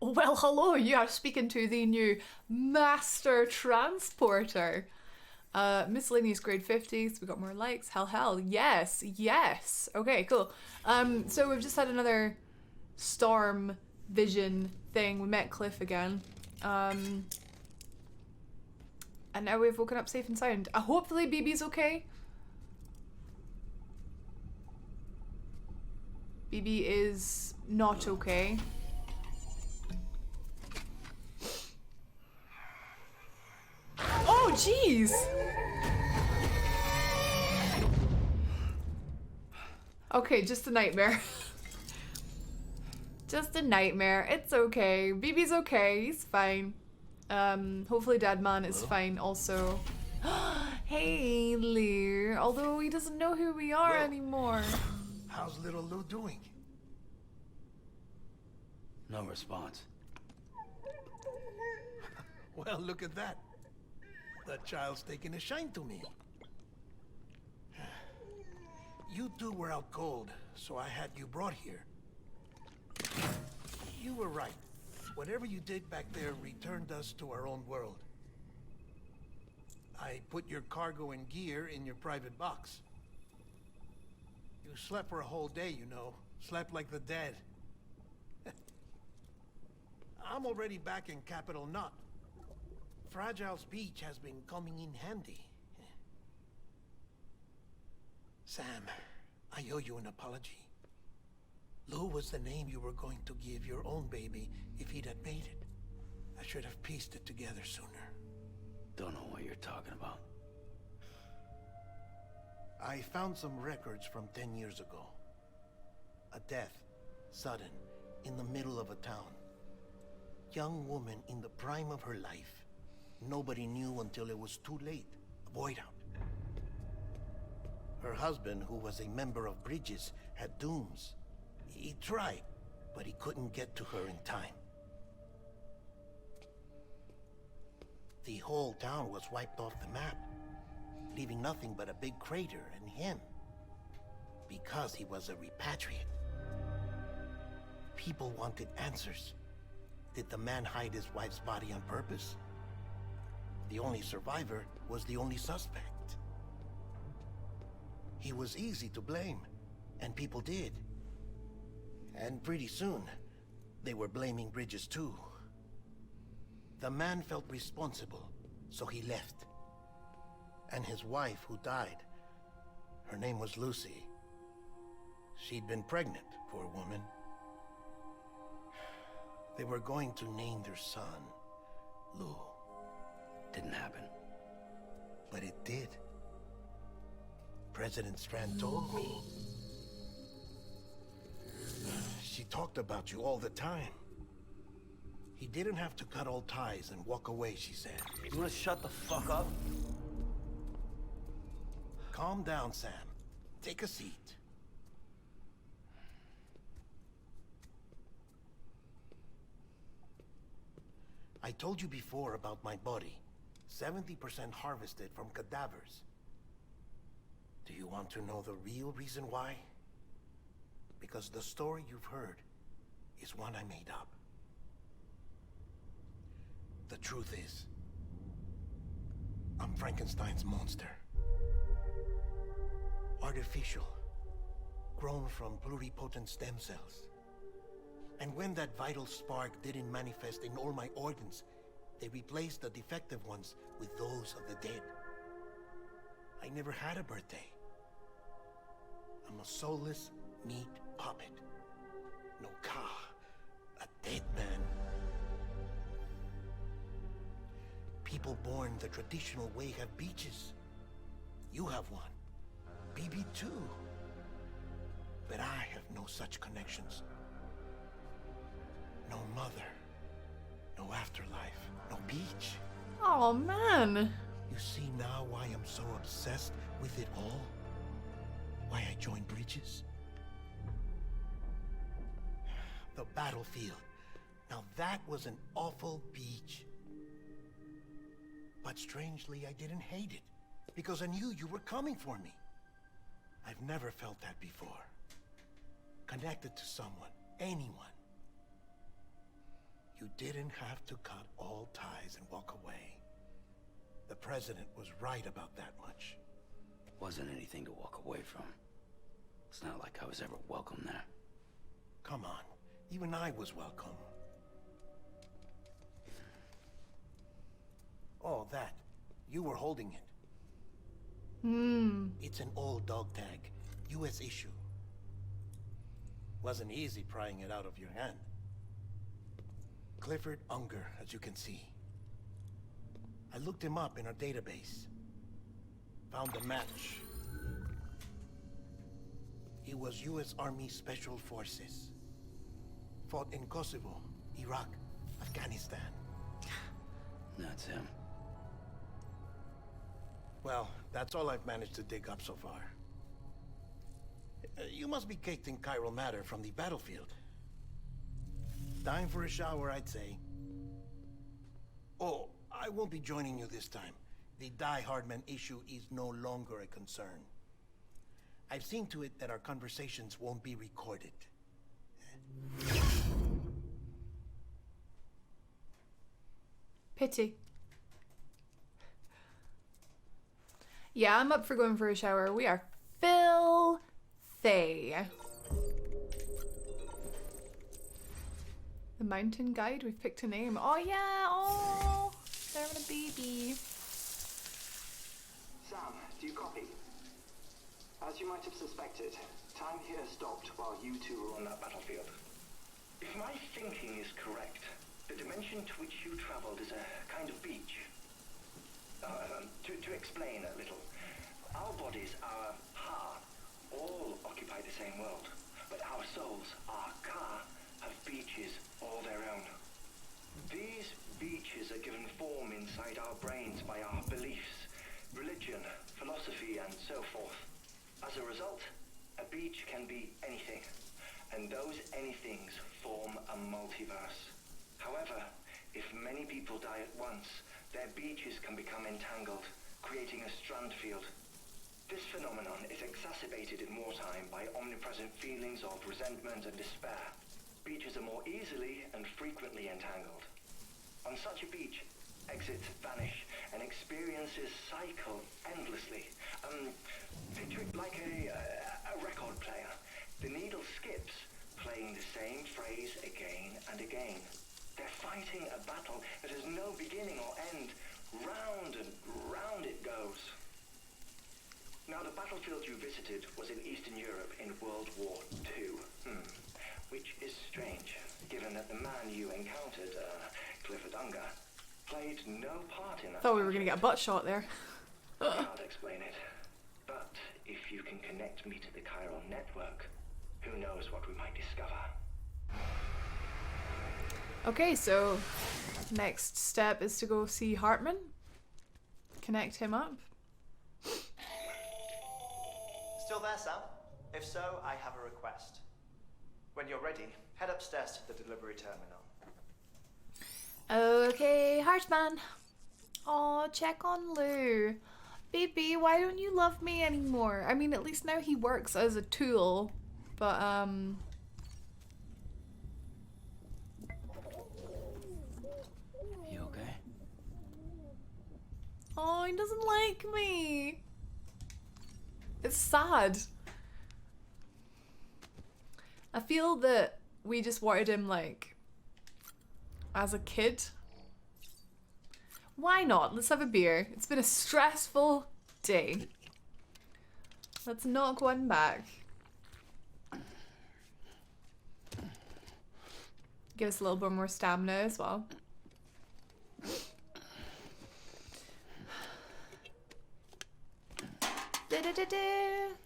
Well, hello, you are speaking to the new Master Transporter. Miscellaneous grade 50s, we got more likes. Hell, yes, yes. Okay, cool. So we've just had another storm vision thing. We met Cliff again. Um, and now we've woken up safe and sound. Hopefully BB's okay. BB is not okay. Oh, jeez! Okay, just a nightmare. Just a nightmare. It's okay. BB's okay. He's fine. Hopefully Dadman is fine also. Hey, Lear. Although he doesn't know who we are anymore. How's little Lou doing? No response. Well, look at that. That child's taking a shine to me. You two were out cold, so I had you brought here. You were right. Whatever you did back there returned us to our own world. I put your cargo and gear in your private box. You slept for a whole day, you know. Slept like the dead. I'm already back in Capital Knot. Fragile's beach has been coming in handy. Sam, I owe you an apology. Lou was the name you were going to give your own baby if he'd had made it. I should have pieced it together sooner. Don't know what you're talking about. I found some records from 10 years ago. A death, sudden, in the middle of a town. Young woman in the prime of her life. Nobody knew until it was too late. A void out. Her husband, who was a member of Bridges, had dooms. He tried, but he couldn't get to her in time. The whole town was wiped off the map, leaving nothing but a big crater and him. Because he was a repatriate. People wanted answers. Did the man hide his wife's body on purpose? The only survivor was the only suspect. He was easy to blame, and people did. And pretty soon, they were blaming Bridges too. The man felt responsible, so he left. And his wife, who died, her name was Lucy. She'd been pregnant, poor woman. They were going to name their son Lou. Didn't happen. But it did. President Strand told me. She talked about you all the time. He didn't have to cut all ties and walk away, she said. You wanna shut the fuck up? Calm down, Sam. Take a seat. I told you before about my body. 70% harvested from cadavers. Do you want to know the real reason why? Because the story you've heard is one I made up. The truth is, I'm Frankenstein's monster. Artificial, grown from pluripotent stem cells. And when that vital spark didn't manifest in all my organs, they replaced the defective ones with those of the dead. I never had a birthday. I'm a soulless meat puppet. No ka, a dead man. People born the traditional way have beaches. You have one. BB too. But I have no such connections. No mother. No afterlife. No beach. Oh, man. You see now why I'm so obsessed with it all? Why I joined Bridges? The battlefield. Now that was an awful beach. But strangely, I didn't hate it. Because I knew you were coming for me. I've never felt that before. Connected to someone. Anyone. didn't have to cut all ties and walk away. The president was right about that much. Wasn't anything to walk away from. It's not like I was ever welcome there. Come on, even I was welcome. Oh, that. You were holding it. It's an old dog tag, U.S. issue. Wasn't easy prying it out of your hand. Clifford Unger, as you can see. I looked him up in our database. Found a match. He was U.S. Army Special Forces. Fought in Kosovo, Iraq, Afghanistan. That's him. Well, that's all I've managed to dig up so far. You must be caked in chiral matter from the battlefield. Time for a shower, I'd say. Oh, I won't be joining you this time. The die-hardman issue is no longer a concern. I've seen to it that our conversations won't be recorded. Pity. Yeah, I'm up for going for a shower. We are filthy. The mountain guide, we've picked a name. Oh yeah, oh, they're having a baby. Sam, do you copy? As you might have suspected, time here stopped while you two were on that battlefield. If my thinking is correct, the dimension to which you traveled is a kind of beach. To explain a little, our bodies, our heart, all occupy the same world, but our souls, our ka, have beaches all their own. These beaches are given form inside our brains by our beliefs, religion, philosophy, and so forth. As a result, a beach can be anything, and those anythings form a multiverse. However, if many people die at once, their beaches can become entangled, creating a Strand Field. This phenomenon is exacerbated in wartime by omnipresent feelings of resentment and despair. Beaches are more easily and frequently entangled. On such a beach, exits vanish and experiences cycle endlessly. Picture it like a record player. The needle skips, playing the same phrase again and again. They're fighting a battle that has no beginning or end. Round and round it goes. Now, the battlefield you visited was in Eastern Europe in World War II. Which is strange, given that the man you encountered, Clifford Unger, played no part in that. Thought we were gonna get a butt shot there. I can't explain it. But if you can connect me to the chiral network, who knows what we might discover. Okay, so next step is to go see Hartman. Connect him up. Still there, Sam? If so, I have a request. When you're ready, head upstairs to the delivery terminal. Okay, Hartman. Oh, check on Lou. Baby, why don't you love me anymore? I mean, at least now he works as a tool. But, You okay? oh, he doesn't like me. It's sad. I feel that we just wanted him, like, as a kid. Why not? Let's have a beer. It's been a stressful day. Let's knock one back. Give us a little bit more stamina as well.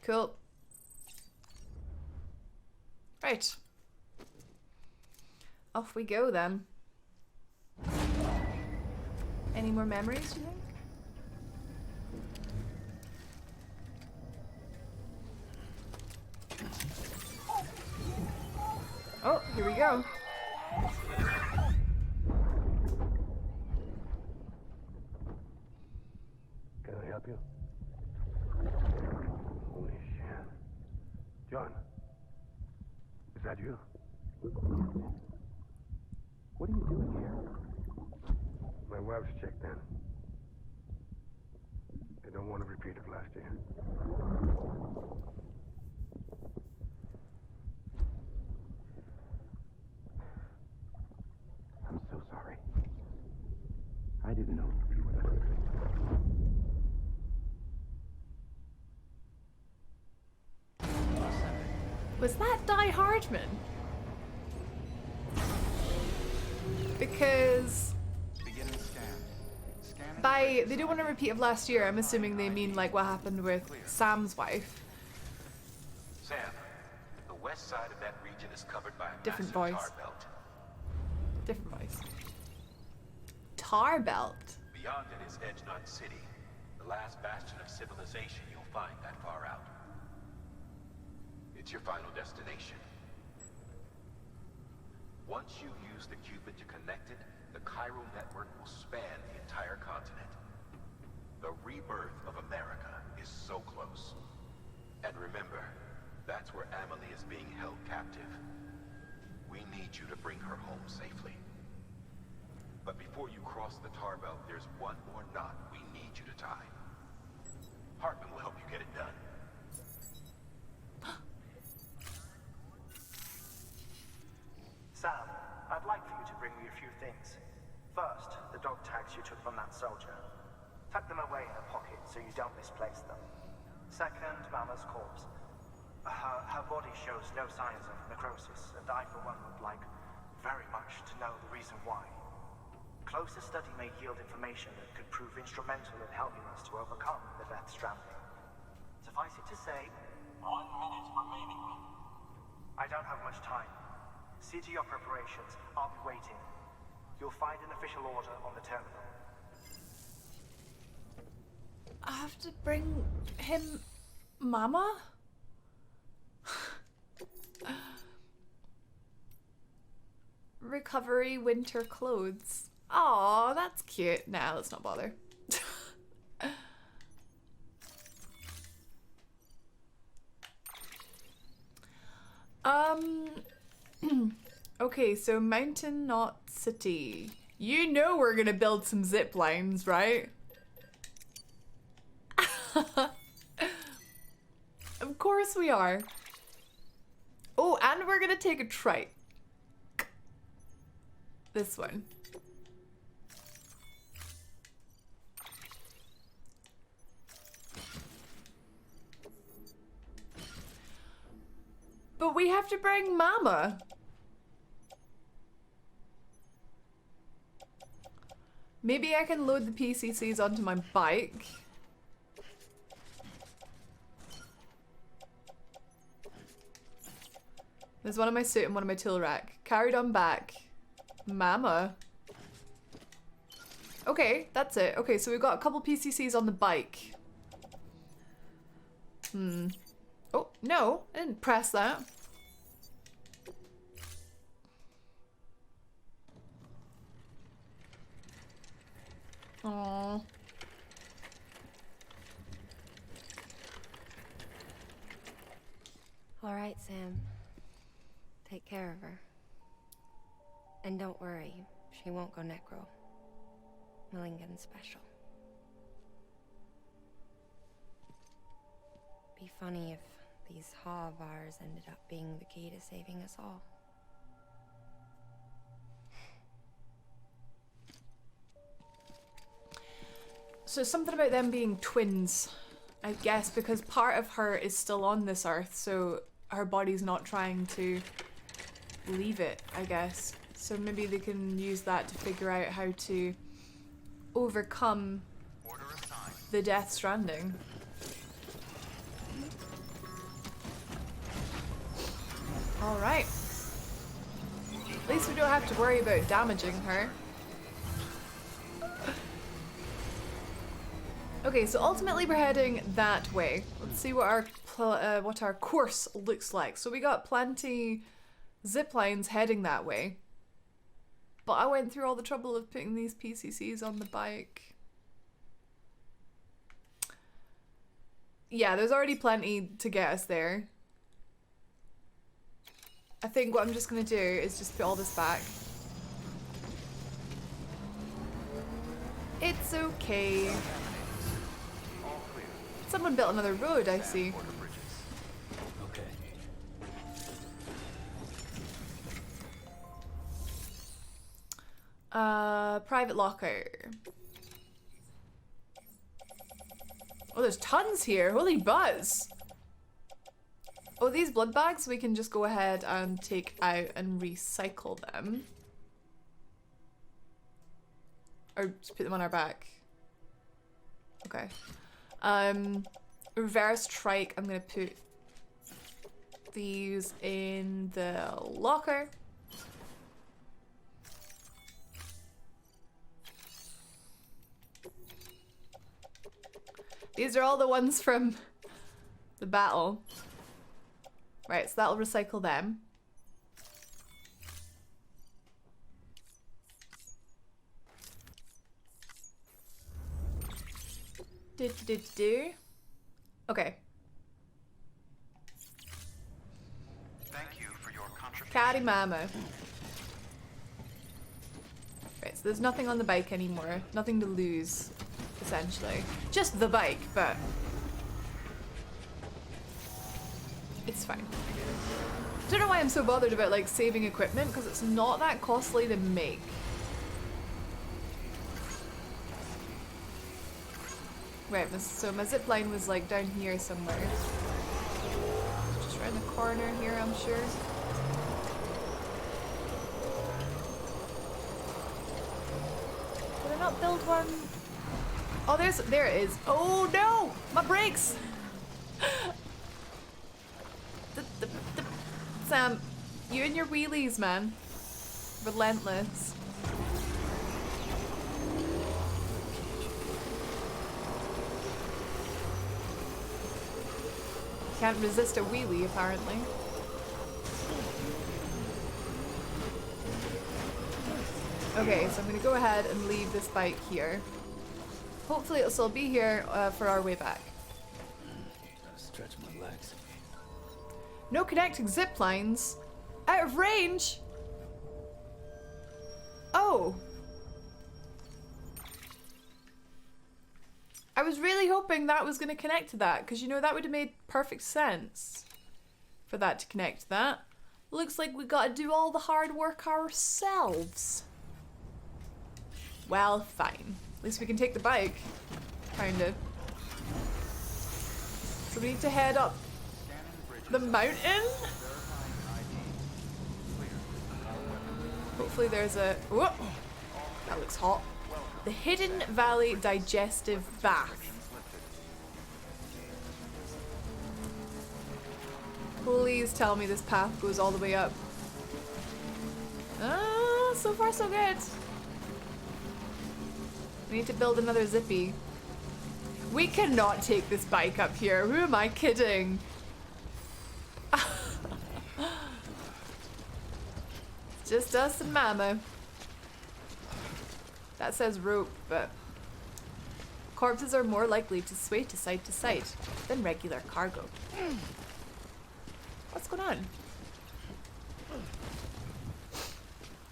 Cool. Right. Off we go then. Any more memories, do you think? Oh, here we go. Can I help you? Holy shit. John, is that you? What are you doing? in here. My wife's checked in. They don't want a repeat of last year. I'm so sorry. I didn't know you were there. Was that die-hardman? Because by they don't want a repeat of last year, I'm assuming they mean like what happened with Sam's wife. Sam, the west side of that region is covered by a Different massive voice. tar belt. Different voice. Tar belt. Beyond it is Edgenut City, the last bastion of civilization you'll find that far out. It's your final destination. Once you use the Cupid to connect it, the chiral network will span the entire continent. The rebirth of America is so close. And remember, that's where Amelie is being held captive. We need you to bring her home safely. But before you cross the tar belt, there's one more knot we need you to tie. Hartman will help you get it done. Sam, I'd like for you to bring me a few things. First, the dog tags you took from that soldier. Tuck them away in a pocket so you don't misplace them. Second, Mama's corpse. Her body shows no signs of necrosis, and I, for one, would like very much to know the reason why. Closer study may yield information that could prove instrumental in helping us to overcome the Death Stranding. Suffice it to say, 1 minute remaining. I don't have much time. See to your preparations. I'll be waiting. You'll find an official order on the terminal. I have to bring him Mama? Recovery winter clothes. Aw, that's cute. Nah, let's not bother. Okay, so Mountain Knot City. You know we're gonna build some zip lines, right? Of course we are. Oh, and we're gonna take a trike. This one. But we have to bring Mama. Maybe I can load the PCCs onto my bike. There's one on my suit and one on my tool rack. Carried on back. Mama. Okay, that's it. Okay, so we've got a couple PCCs on the bike. Oh, no, I didn't press that. Aww. All right, Sam. Take care of her. And don't worry, she won't go necro. Millington's special. Be funny if these haw of ours ended up being the key to saving us all. So something about them being twins, I guess, because part of her is still on this earth, so her body's not trying to leave it, I guess. So maybe they can use that to figure out how to overcome the Death Stranding. Alright. At least we don't have to worry about damaging her. Okay, so ultimately we're heading that way. Let's see what our course looks like. So we got plenty zip lines heading that way. But I went through all the trouble of putting these PCCs on the bike. Yeah, there's already plenty to get us there. I think what I'm just gonna do is just put all this back. It's okay. Someone built another road, I see. Okay. Private locker. Oh, there's tons here. Holy buzz. Oh, these blood bags we can just go ahead and take out and recycle them. Or just put them on our back. Okay. Reverse trike. I'm gonna put these in the locker. These are all the ones from the battle. Right, so that'll recycle them. Do. Okay. Thank you for your contribution. Caddy mama. Right, so there's nothing on the bike anymore. Nothing to lose, essentially. Just the bike, but it's fine. Don't know why I'm so bothered about like saving equipment, because it's not that costly to make. Right, so my zip line was like down here somewhere. Just around the corner here, I'm sure. Did I not build one? Oh, there it is. Oh no! My brakes! Sam, you and your wheelies, man. Relentless. Can't resist a wheelie, apparently. Okay, so I'm gonna go ahead and leave this bike here. Hopefully it'll still be here for our way back. Gotta stretch my legs. No connecting zip lines. Out of range. Oh. I was really hoping that was going to connect to that, because you know that would have made perfect sense for that to connect to that. Looks like we got to do all the hard work ourselves. Well, fine. At least we can take the bike. Kinda. So we need to head up the mountain? Hopefully there's a... Whoa! That looks hot. The Hidden Valley Digestive Bath. Please tell me this path goes all the way up. Ah, so far so good. We need to build another zippy. We cannot take this bike up here. Who am I kidding? Just us and Mama. That says rope, but corpses are more likely to sway to side than regular cargo. What's going on?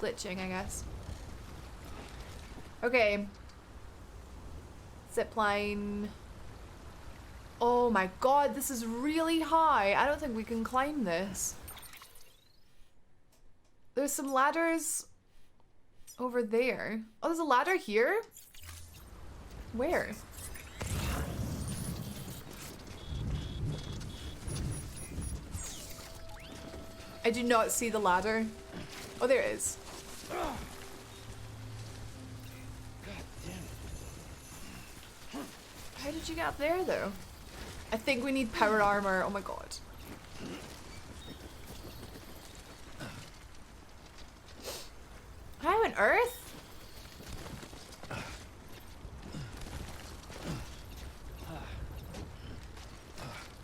Glitching, I guess. Okay. Zipline. Oh my god, this is really high. I don't think we can climb this. There's some ladders over there. Oh, there's a ladder here? Where? I do not see the ladder. Oh, there it is. How did you get up there, though? I think we need power armor. Oh my god. How on earth?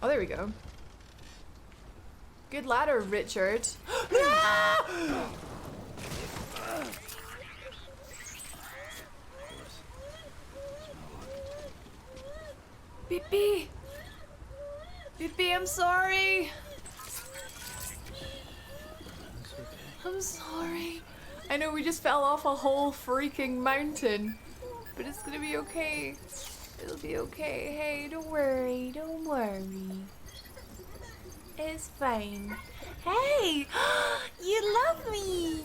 Oh, there we go. Good ladder, Richard. Beep. Beep, I'm sorry. I'm sorry. I know we just fell off a whole freaking mountain. but it's gonna be okay. It'll be okay. Hey, don't worry. Don't worry. It's fine. Hey! You love me!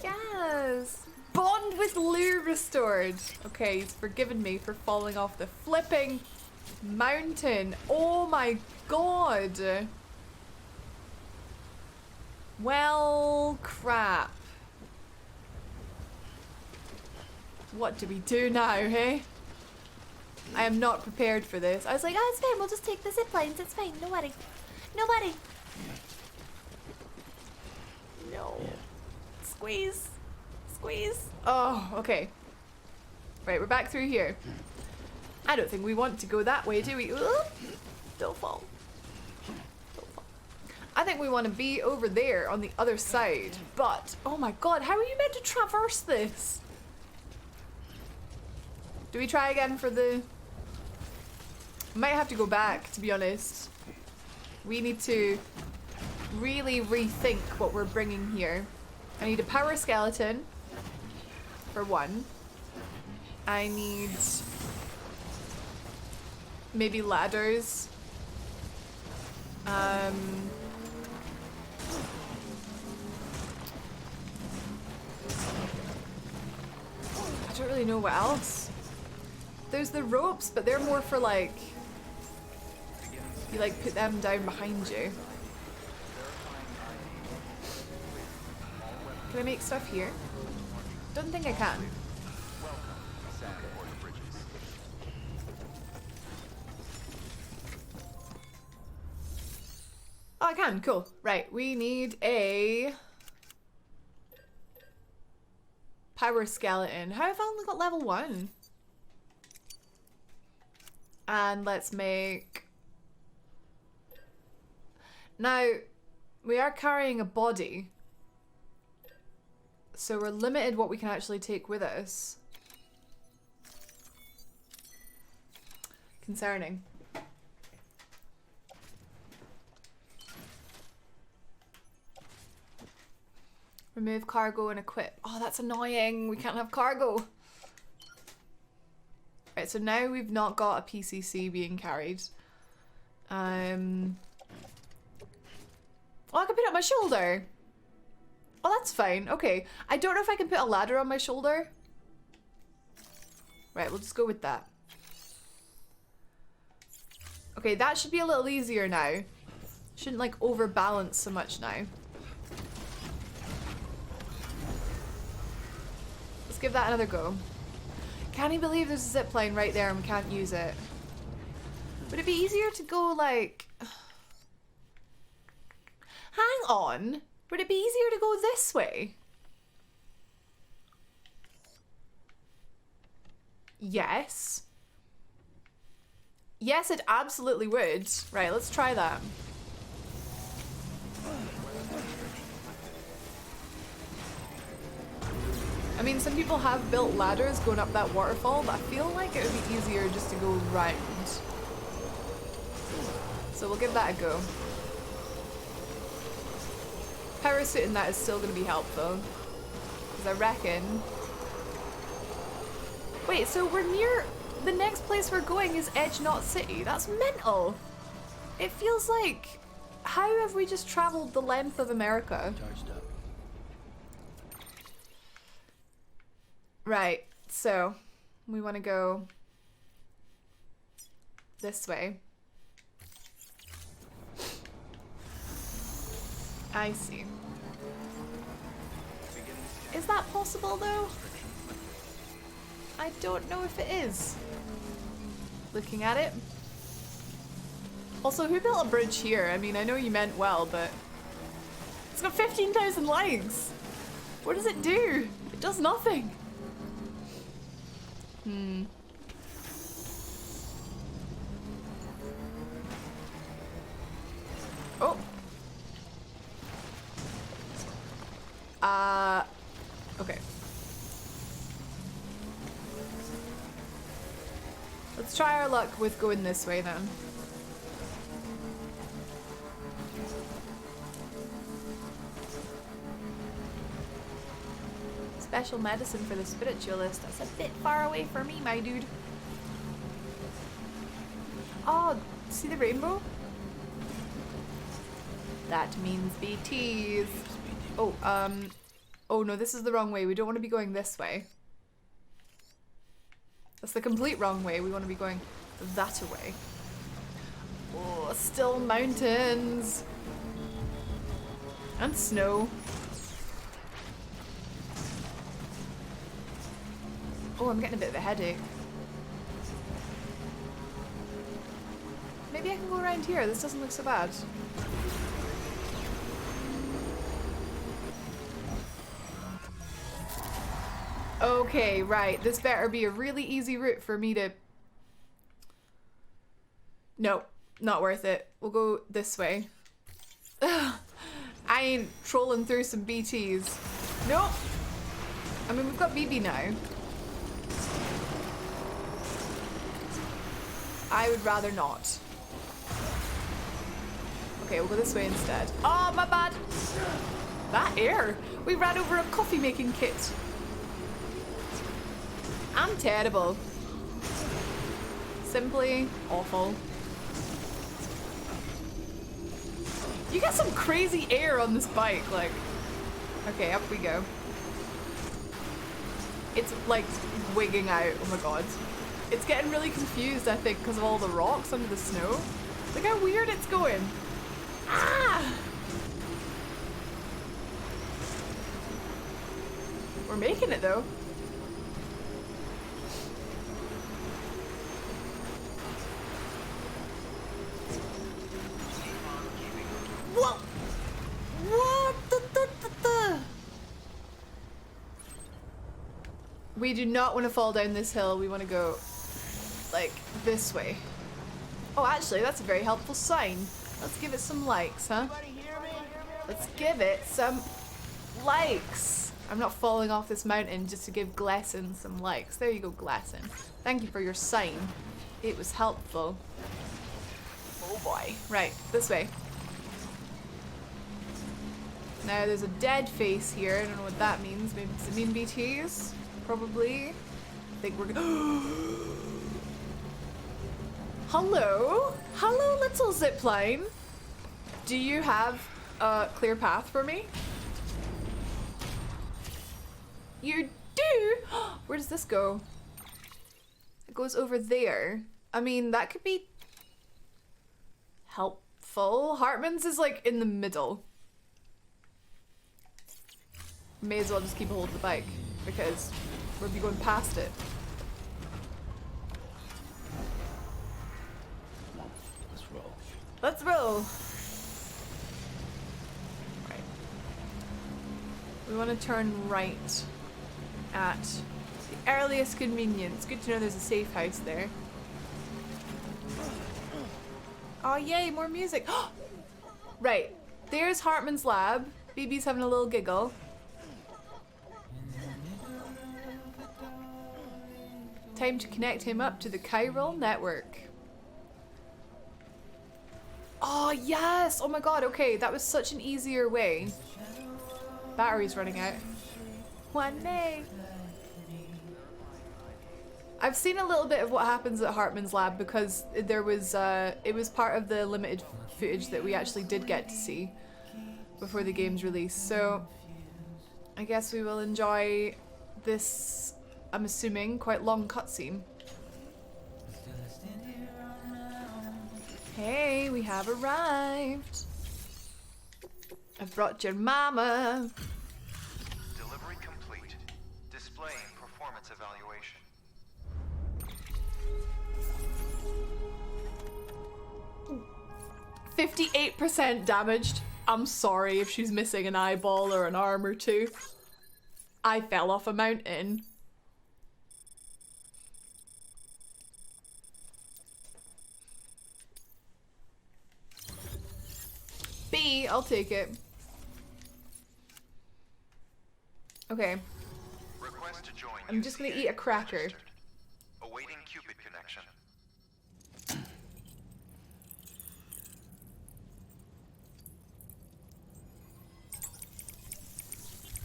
Yes! Bond with Lou restored. Okay, he's forgiven me for falling off the flipping mountain. Oh my god! Well, crap. What do we do now, hey? I am not prepared for this. I was like, oh, it's fine, we'll just take the zip lines, it's fine, no worry. No worry. No. Squeeze. Squeeze. Oh, okay. Right, we're back through here. I don't think we want to go that way, do we? Ooh, don't fall. Don't fall. I think we want to be over there on the other side. But, oh my god, how are you meant to traverse this? Do we try again for the... Might have to go back, to be honest. We need to really rethink what we're bringing here. I need a power skeleton, for one. I need maybe ladders. I don't really know what else. There's the ropes, but they're more for like, you like put them down behind you. Can I make stuff here? Don't think I can. Oh, I can. Cool. Right. We need a power skeleton. How have I only got level 1? And let's make... Now, we are carrying a body. So we're limited what we can actually take with us. Concerning. Remove cargo and equip. Oh, that's annoying. We can't have cargo. Right, so now we've not got a PCC being carried. Oh, I can put it on my shoulder. Oh, that's fine. Okay. I don't know if I can put a ladder on my shoulder. Right, we'll just go with that. Okay, that should be a little easier now. Shouldn't like overbalance so much now. Let's give that another go. Can't you believe there's a zip line right there and we can't use it? Would it be easier to go like... Hang on. Would it be easier to go this way? Yes. Yes, it absolutely would. Right, let's try that. I mean, some people have built ladders going up that waterfall, but I feel like it would be easier just to go round. So we'll give that a go. Power suit in that is still going to be helpful. Because I reckon... Wait, so we're near... The next place we're going is Edge Knot City. That's mental. It feels like... How have we just traveled the length of America? Charged up. Right, so we want to go this way. I see. Is that possible though? I don't know if it is. Looking at it. Also, who built a bridge here? I mean, I know you meant well, but it's got 15,000 likes. What does it do? It does nothing. Oh. Okay. Let's try our luck with going this way then. special medicine for the spiritualist. That's a bit far away for me, my dude. Oh, see the rainbow? That means BTs. Oh, oh no, this is the wrong way. We don't want to be going this way. That's the complete wrong way. We want to be going that way. Oh, still mountains. And snow. Oh, I'm getting a bit of a headache. Maybe I can go around here. This doesn't look so bad. Okay, right. This better be a really easy route for me to... No, not worth it. We'll go this way. Ugh, I ain't trolling through some BTs. Nope. I mean, we've got BB now. I would rather not. Okay, we'll go this way instead. Oh, my bad. That air. We ran over a coffee making kit. I'm terrible. Simply awful. You got some crazy air on this bike, like. Okay, up we go. It's like wigging out. Oh my god. It's getting really confused, I think, because of all the rocks under the snow. Look how weird it's going. Ah! We're making it though. What? What? We do not want to fall down this hill. We want to go like this way. Oh, actually, that's a very helpful sign. Let's give it some likes, huh? Let's give it some likes. I'm not falling off this mountain just to give Glesson some likes. There you go, Glesson. Thank you for your sign. It was helpful. Oh boy. Right, this way. Now there's a dead face here. I don't know what that means. Maybe does it mean BTs? Probably. I think we're gonna. Hello? Hello, little zipline. Do you have a clear path for me? You do? Where does this go? It goes over there. I mean, that could be helpful. Hartman's is like in the middle. May as well just keep a hold of the bike because we'll be going past it. Let's roll. Let's roll. Right. We want to turn right at the earliest convenience. Good to know there's a safe house there. Oh yay, more music. Right, there's Hartman's lab. BB's having a little giggle. Time to connect him up to the chiral network. Oh yes! Oh my god, okay, that was such an easier way. Battery's running out. One day. I've seen a little bit of what happens at Hartman's lab because there was it was part of the limited footage that we actually did get to see before the game's release. So I guess we will enjoy this, I'm assuming, quite long cutscene. Hey, we have arrived. I've brought your mama. Delivery complete. Displaying performance evaluation. 58% damaged. I'm sorry if she's missing an eyeball or an arm or two. I fell off a mountain. B, I'll take it. Okay. Request to join. I'm just gonna eat a cracker. Awaiting Cupid connection.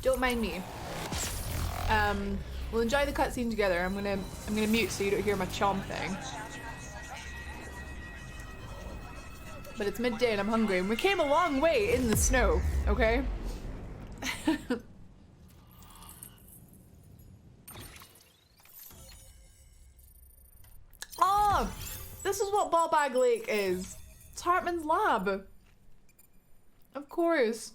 Don't mind me. We'll enjoy the cutscene together. I'm gonna mute so you don't hear my chomping. But it's midday and I'm hungry, and we came a long way in the snow, okay? Oh! This is what Ball Bag Lake is. It's Hartman's lab. Of course.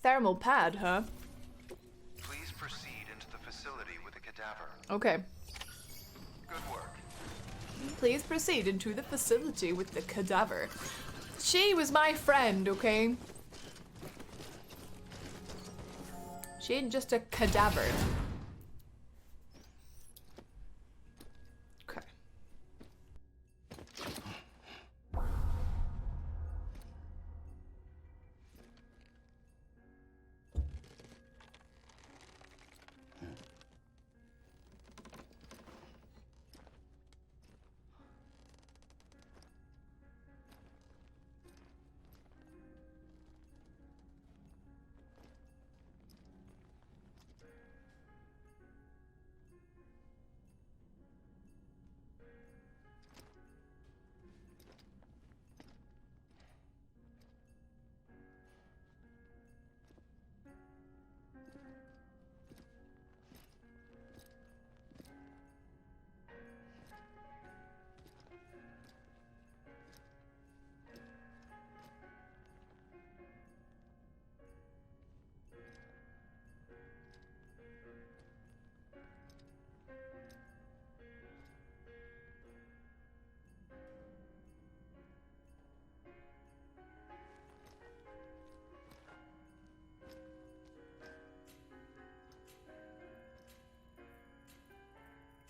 Thermal pad, huh? Please proceed into the facility with the cadaver. Okay. Good work. Please proceed into the facility with the cadaver. She was my friend, okay? She ain't just a cadaver. Okay.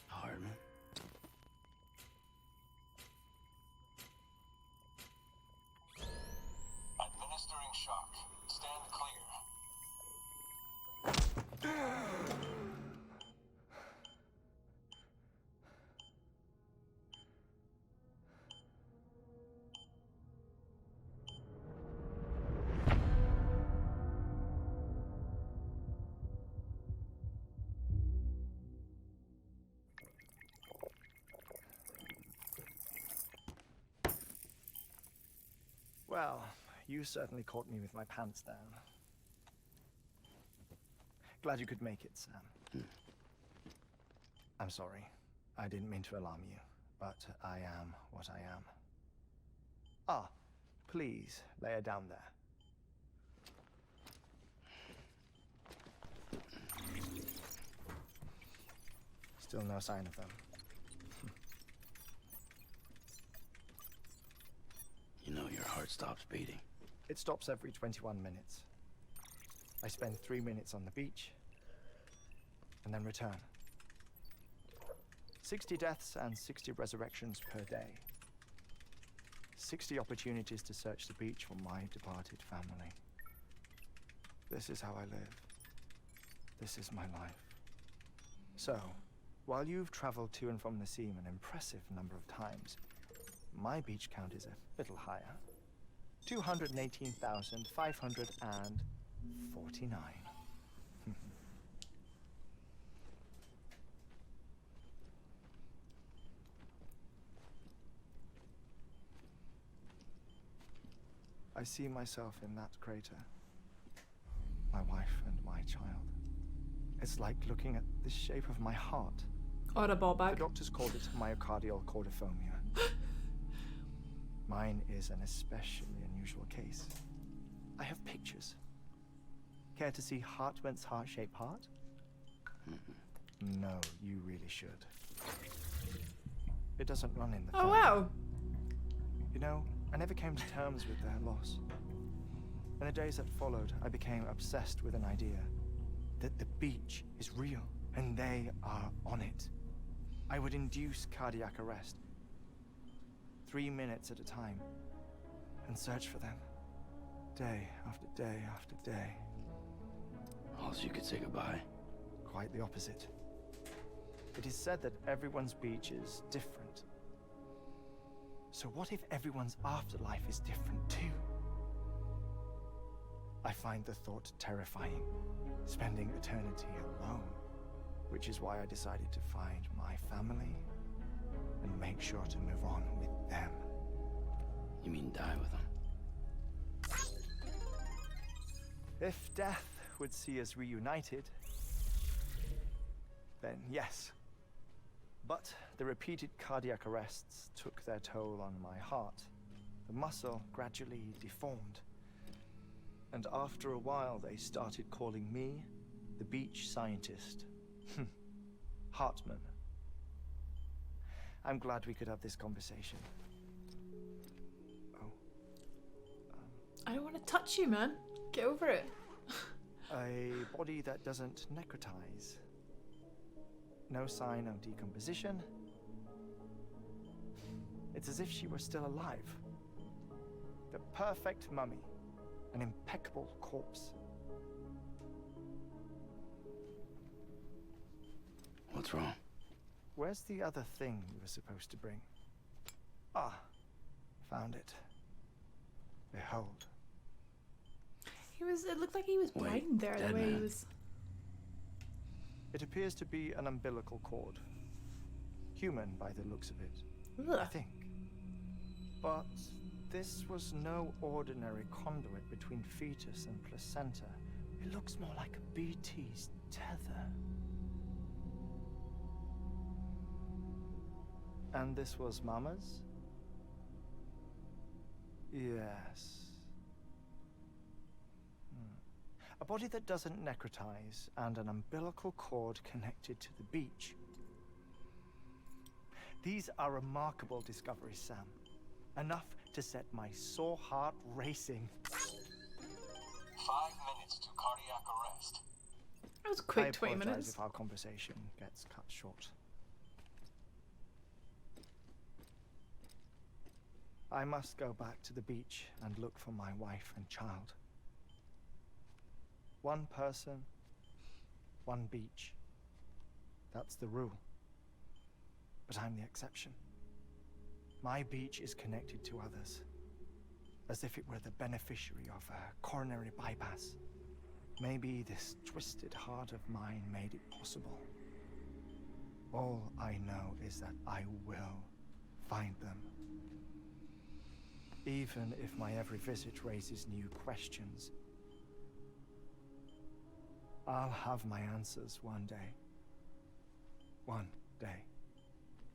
Hardman. Administering shock. Stand clear. Well, you certainly caught me with my pants down. Glad you could make it, Sam. I'm sorry. I didn't mean to alarm you, but I am what I am. Ah, please, lay her down there. Still no sign of them. You know your heart stops beating. It stops every 21 minutes. I spend 3 minutes on the beach, and then return. 60 deaths and 60 resurrections per day. 60 opportunities to search the beach for my departed family. This is how I live. This is my life. So, while you've traveled to and from the sea an impressive number of times, my beach count is a little higher. 218,549. I see myself in that crater. My wife and my child. It's like looking at the shape of my heart. Or a ball The bag. doctors called it myocardial cordiphomia. Mine is an especially unusual case. I have pictures. Care to see Hartman's heart-shaped heart? No, you really should. It doesn't run in the Oh family. wow. You know, I never came to terms with their loss. In the days that followed, I became obsessed with an idea that the beach is real and they are on it. I would induce cardiac arrest, 3 minutes at a time, and search for them, day after day after day. All you could say goodbye. Quite the opposite. It is said that everyone's beach is different, So what if everyone's afterlife is different too? I find the thought terrifying, spending eternity alone, which is why I decided to find my family and make sure to move on with them. You mean die with them? If death would see us reunited, then yes. But the repeated cardiac arrests took their toll on my heart. The muscle gradually deformed. And after a while, they started calling me the beach scientist. Hartman. I'm glad we could have this conversation. Oh. I don't want to touch you, man. Get over it. A body that doesn't necrotize. No sign of decomposition. It's as if she were still alive. The perfect mummy. An impeccable corpse. What's wrong? Where's the other thing you were supposed to bring? Ah, found it. Behold. It looked like he was blind there, the dead way he man. was. It appears to be an umbilical cord. Human by the looks of it, I Ugh. think. But this was no ordinary conduit between fetus and placenta. It looks more like a BT's tether. And this was Mama's? Yes. A body that doesn't necrotize and an umbilical cord connected to the beach. These are remarkable discoveries, Sam. Enough to set my sore heart racing. 5 minutes to cardiac arrest. That was a quick I 20 apologize minutes. if our conversation gets cut short. I must go back to the beach and look for my wife and child. One person, one beach. That's the rule. But I'm the exception. My beach is connected to others, as if it were the beneficiary of a coronary bypass. Maybe this twisted heart of mine made it possible. All I know is that I will find them. Even if my every visit raises new questions, I'll have my answers one day. One day.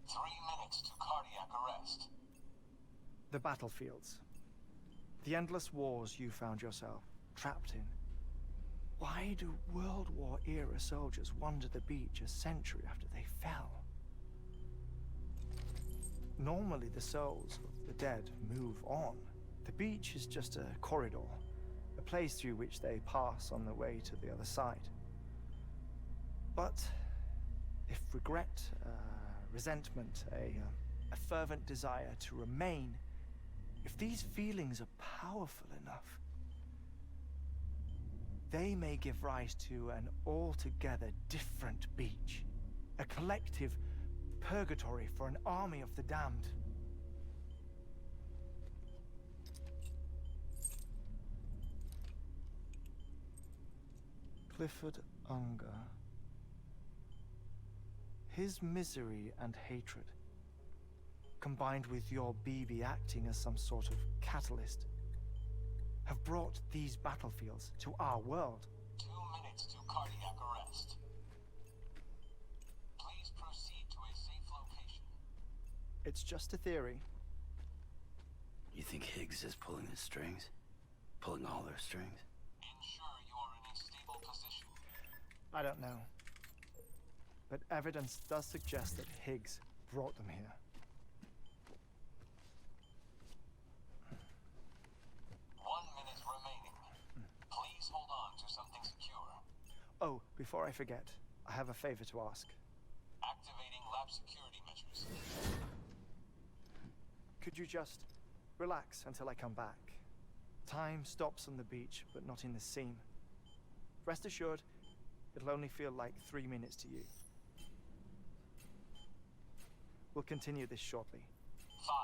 3 minutes to cardiac arrest. The battlefields. The endless wars you found yourself trapped in. Why do World War era soldiers wander the beach a century after they fell? Normally the souls of the dead move on. The beach is just a corridor, a place through which they pass on the way to the other side. But if regret, resentment, a fervent desire to remain, if these feelings are powerful enough, they may give rise to an altogether different beach, a collective purgatory for an army of the damned. Clifford Unger. His misery and hatred, combined with your BB acting as some sort of catalyst, have brought these battlefields to our world. 2 minutes to cardiac arrest. Please proceed to a safe location. It's just a theory. You think Higgs is pulling the strings? Pulling all their strings? Ensure you are in a stable position. I don't know. But evidence does suggest that Higgs brought them here. 1 minute remaining. Please hold on to something secure. Oh, before I forget, I have a favor to ask. Activating lab security measures. Could you just relax until I come back? Time stops on the beach, but not in the scene. Rest assured, it'll only feel like 3 minutes to you. We'll continue this shortly. 5,